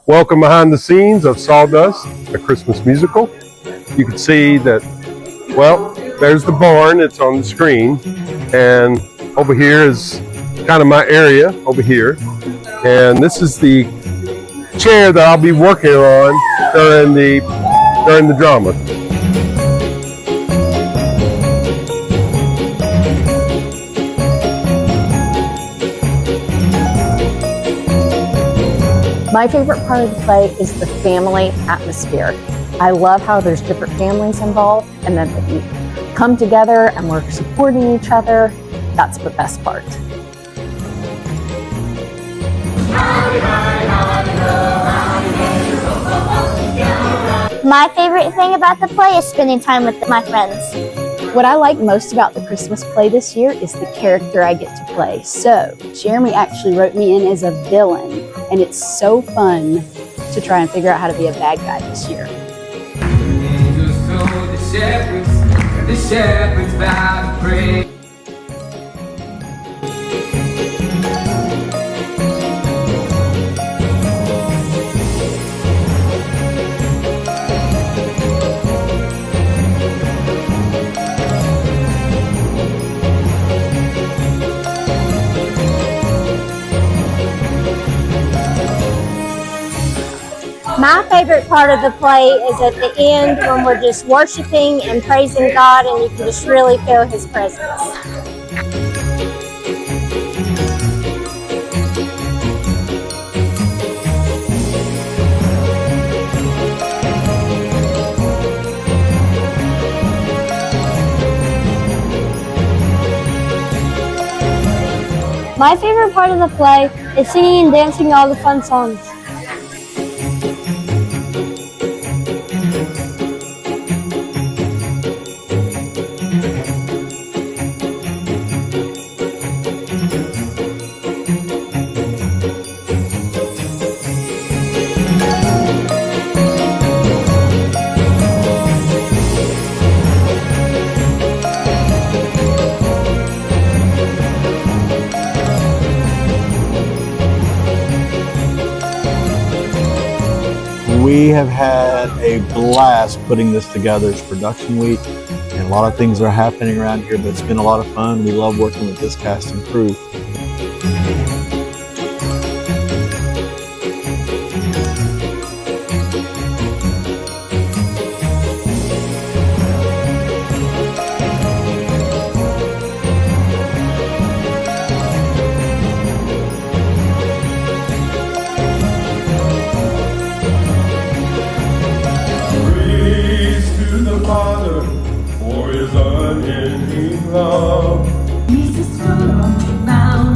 Welcome behind the scenes of Sawdust, a Christmas musical. You can see that, well, there's the barn, it's on the screen, and over here is kind of my area over here. And this is the chair that I'll be working on during the drama. My favorite part of the play is the family atmosphere. I love how there's different families involved and then they come together and we're supporting each other. That's the best part. My favorite thing about the play is spending time with my friends. What I like most about the Christmas play this year is the character I get to play. So Jeremy actually wrote me in as a villain, and it's so fun to try and figure out how to be a bad guy this year. The shepherds bow to praise. My favorite part of the play is at the end when we're just worshiping and praising God and you can just really feel His presence. My favorite part of the play is singing and dancing all the fun songs. We have had a blast putting this together. It's production week and a lot of things are happening around here, but it's been a lot of fun. We love working with this cast and crew. Father, for His unending love. Jesus rode on the mountain.